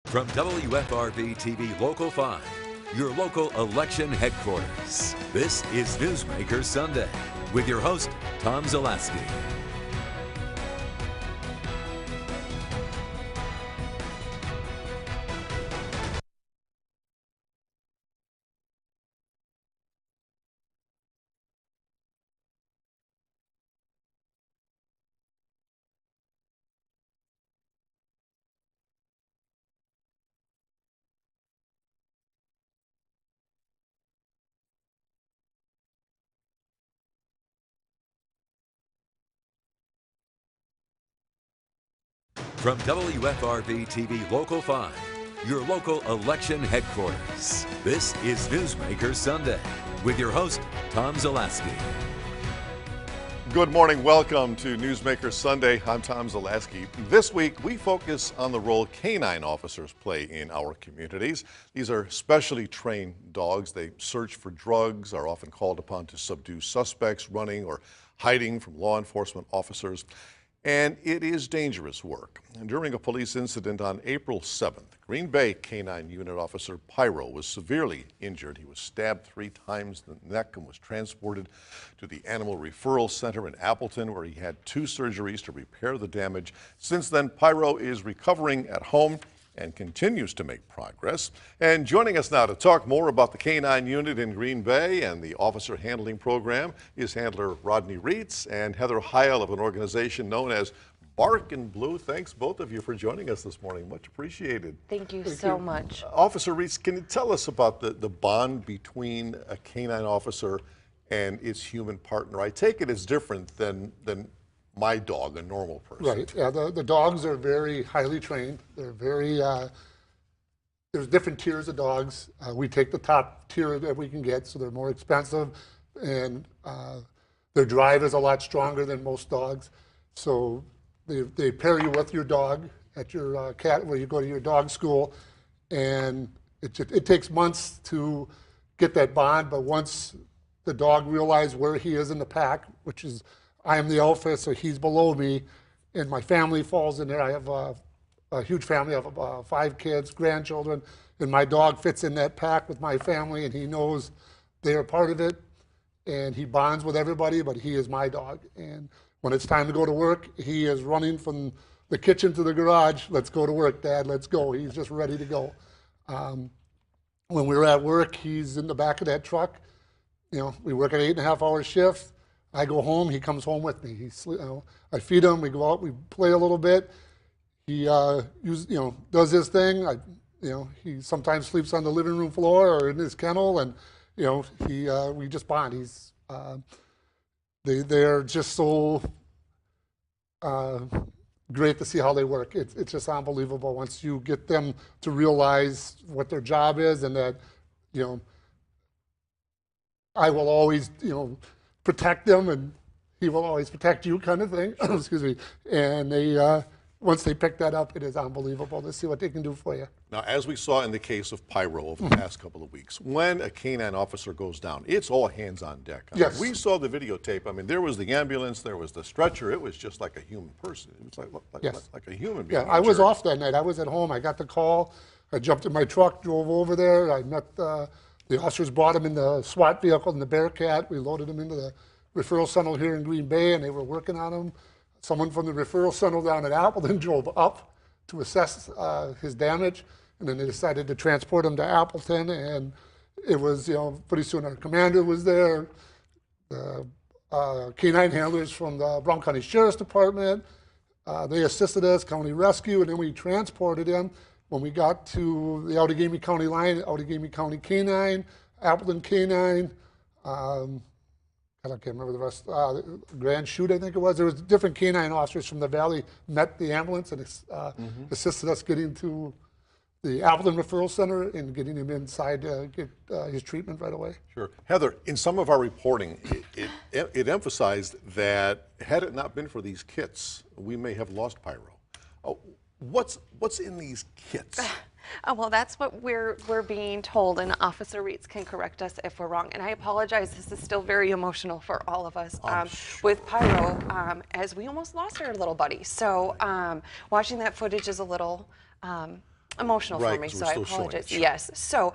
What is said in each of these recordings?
From WFRB TV Local 5, your local election headquarters, this is Newsmaker Sunday with your host, Tom Zalaski. From WFRB TV Local 5, your local election headquarters, this is Newsmaker Sunday with your host, Tom Zalaski. Good morning. Welcome to Newsmaker Sunday. I'm Tom Zalaski. This week, we focus on the role canine officers play in our communities. These are specially trained dogs. They search for drugs, are often called upon to subdue suspects running or hiding from law enforcement officers. And it is dangerous work. And during a police incident on April 7th, Green Bay Canine Unit Officer Pyro was severely injured. He was stabbed 3 times in the neck and was transported to the Animal Referral Center in Appleton, where he had 2 surgeries to repair the damage. Since then, Pyro is recovering at home and continues to make progress. And joining us now to talk more about the Canine Unit in Green Bay and the Officer Handling Program is handler Rodney Reitz and Heather Heil of an organization known as Bark and Blue. Thanks, both of you, for joining us this morning. Much appreciated. Thank you so much. Officer Reitz, can you tell us about the bond between a canine officer and its human partner? I take it it's different than my dog, a normal person. Right. Yeah, the dogs are very highly trained. They're very, there's different tiers of dogs. We take the top tier that we can get, so they're more expensive, and their drive is a lot stronger than most dogs. So they pair you with your dog at your cat, where you go to your dog school, and it takes months to get that bond, but once the dog realizes where he is in the pack, which is I am the alpha, so he's below me, and my family falls in there. I have a huge family. I have 5 kids, grandchildren, and my dog fits in that pack with my family, and he knows they are part of it, and he bonds with everybody, but he is my dog. And when it's time to go to work, he is running from the kitchen to the garage. Let's go to work, Dad, let's go. He's just ready to go. When we're at work, he's in the back of that truck. You know, we work an 8.5-hour shift. I go home, he comes home with me. I feed him, we go out, we play a little bit. He does his thing. He sometimes sleeps on the living room floor or in his kennel, and we just bond. They're just so great to see how they work. It's just unbelievable once you get them to realize what their job is, and that I will always protect them, and he will always protect you, kind of thing. Excuse me. And they, once they pick that up, it is unbelievable to see what they can do for you. Now, as we saw in the case of Pyro over the past couple of weeks, when a canine officer goes down, it's all hands on deck. Yes. We saw the videotape. I mean, there was the ambulance, there was the stretcher. It was just like a human person. It was like a human being. Yeah, I was off that night. I was at home. I got the call. I jumped in my truck, drove over there. I met the officers, brought him in the SWAT vehicle in the Bearcat. We loaded him into the referral center here in Green Bay, and they were working on him. Someone from the referral center down at Appleton drove up to assess his damage, and then they decided to transport him to Appleton. And it was, pretty soon our commander was there, the canine handlers from the Brown County Sheriff's Department. They assisted us, county rescue, and then we transported him. When we got to the Outagamie County line, Outagamie County Canine, Appleton Canine, I can't remember the rest, Grand Chute, I think it was. There was different canine officers from the valley met the ambulance and assisted us getting to the Appleton Referral Center and getting him inside to get his treatment right away. Sure. Heather, in some of our reporting, it emphasized that had it not been for these kits, we may have lost Pyro. What's in these kits? Well, that's what we're being told, and Officer Reitz can correct us if we're wrong. And I apologize, this is still very emotional for all of us with Pyro, as we almost lost our little buddy. So watching that footage is a little emotional Right, for me, 'cause so we're I still showing it, apologize. sure. Yes. So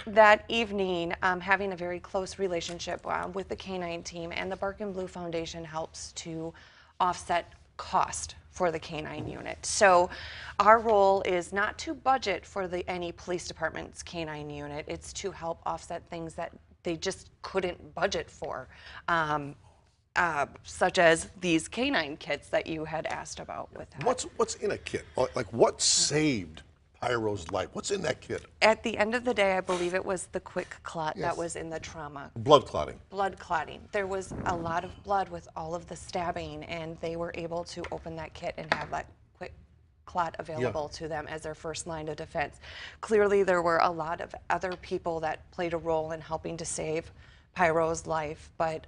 that evening, having a very close relationship with the Canine team and the Bark and Blue Foundation helps to offset cost for the canine unit. So our role is not to budget for any police department's canine unit. It's to help offset things that they just couldn't budget for. Such as these canine kits that you had asked about with that. What's in a kit? Like what saved Pyro's life? What's in that kit? At the end of the day, I believe it was the quick clot Yes. that was in the trauma. Blood clotting. Blood clotting. There was a lot of blood with all of the stabbing, and they were able to open that kit and have that quick clot available to them as their first line of defense. Clearly, there were a lot of other people that played a role in helping to save Pyro's life, but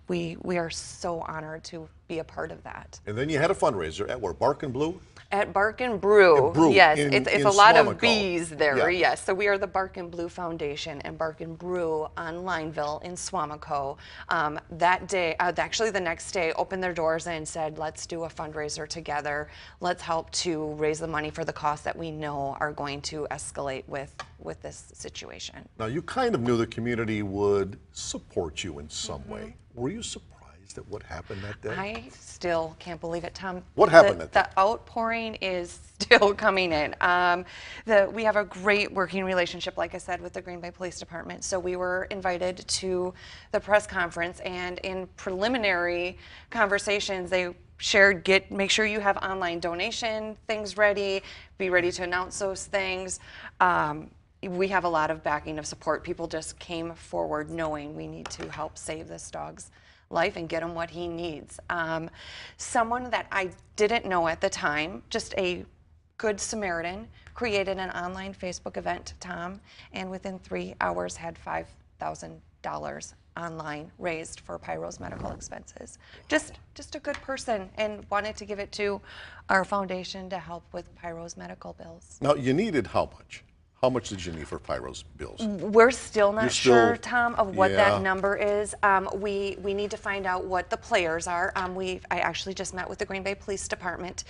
we are so honored to be a part of that. And then you had a fundraiser at where, Bark and Blue? At Bark and Brew, At Brew, yes, in it's a lot Swamico. of B's there, Yeah. yes. So we are the Bark and Blue Foundation and Bark and Brew on Lineville in Swamico. That day, actually the next day, opened their doors and said, let's do a fundraiser together. Let's help to raise the money for the costs that we know are going to escalate with this situation. Now, you kind of knew the community would support you in some way. Were you surprised at what happened that day? I still can't believe it, Tom. What happened that day? The outpouring is still coming in. We have a great working relationship, like I said, with the Green Bay Police Department. So we were invited to the press conference, and in preliminary conversations, they shared, make sure you have online donation things ready, be ready to announce those things. We have a lot of backing of support. People just came forward knowing we need to help save this dog's life and get him what he needs. Someone that I didn't know at the time, just a good Samaritan, created an online Facebook event, Tom, and within 3 hours had $5,000 online raised for Pyro's medical expenses. Just a good person, and wanted to give it to our foundation to help with Pyro's medical bills. Now, you needed how much? How much did you need for Pyro's bills? We're still not sure, Tom, of what Yeah. that number is. We need to find out what the players are. I actually just met with the Green Bay Police Department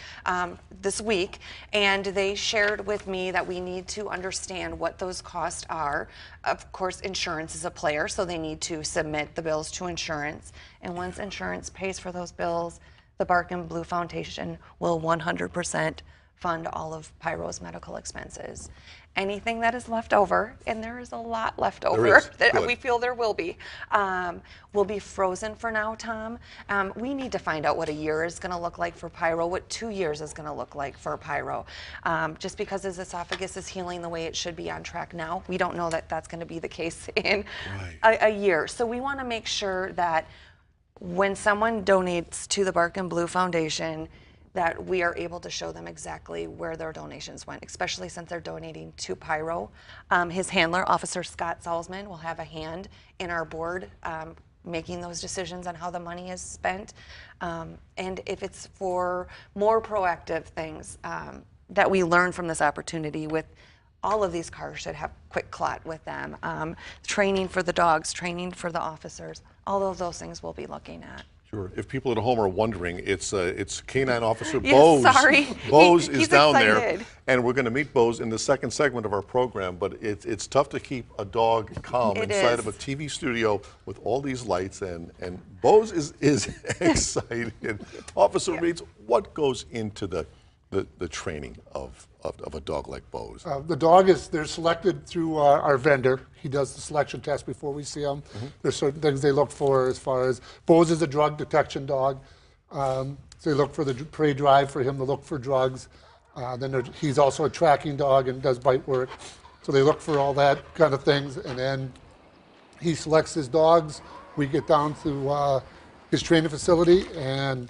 this week, and they shared with me that we need to understand what those costs are. Of course, insurance is a player, so they need to submit the bills to insurance. And once insurance pays for those bills, the Bark and Blue Foundation will 100% fund all of Pyro's medical expenses. Anything that is left over, and there is a lot left over, that Good. we feel there will be frozen for now, Tom. We need to find out what a year is going to look like for Pyro, what 2 years is going to look like for Pyro. Just because his esophagus is healing the way it should be on track now, we don't know that that's going to be the case in a year. So we want to make sure that when someone donates to the Bark and Blue Foundation, that we are able to show them exactly where their donations went, especially since they're donating to Pyro. His handler, Officer Scott Salzman, will have a hand in our board making those decisions on how the money is spent. And if it's for more proactive things that we learn from this opportunity, with all of these cars should have quick clot with them, training for the dogs, training for the officers, all of those things we'll be looking at. Sure. If people at home are wondering, it's Canine Officer Yeah, Bose. sorry. Bose is He's down there, excited. and we're going to meet Bose in the second segment of our program. But it's tough to keep a dog calm It inside is. of a TV studio with all these lights, and Bose is excited. Officer Reeds, what goes into the training of a dog like Bose? The dog they're selected through our vendor. He does the selection test before we see them. There's certain things they look for as far as, Bose is a drug detection dog. So they look for the prey drive for him to look for drugs. Then he's also a tracking dog and does bite work. So they look for all that kind of things, and then he selects his dogs. We get down to his training facility, and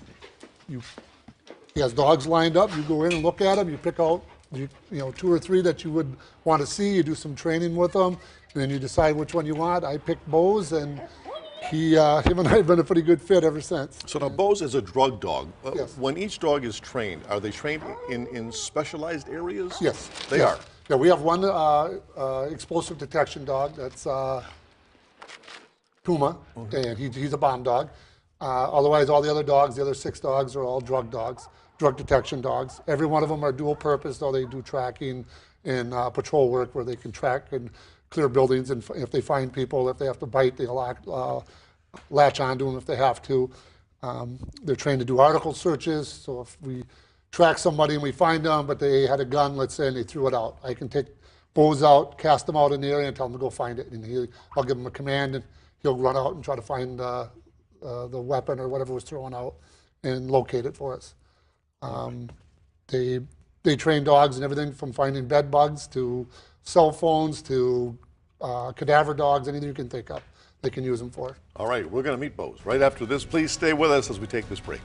he has dogs lined up. You go in and look at them. You pick out, 2 or 3 that you would want to see. You do some training with them, and then you decide which one you want. I picked Bose, and him and I have been a pretty good fit ever since. So now Bose is a drug dog. Yes. When each dog is trained, are they trained in specialized areas? Yes. They yes. are. Yeah, we have one explosive detection dog. That's Puma, and he's a bomb dog. Otherwise, all the other dogs, the other 6 dogs, are all drug dogs. drug detection dogs. Every one of them are dual purpose, though. They do tracking and patrol work where they can track and clear buildings, and if they find people, if they have to bite, they'll latch onto them if they have to. They're trained to do article searches, so if we track somebody and we find them, but they had a gun, let's say, and they threw it out, I can take Bose out, cast them out in the area, and tell them to go find it. And I'll give him a command, and he'll run out and try to find the weapon or whatever was thrown out and locate it for us. They train dogs and everything from finding bed bugs to cell phones to cadaver dogs, anything you can think of, they can use them for. All right, we're going to meet Bose right after this. Please stay with us as we take this break.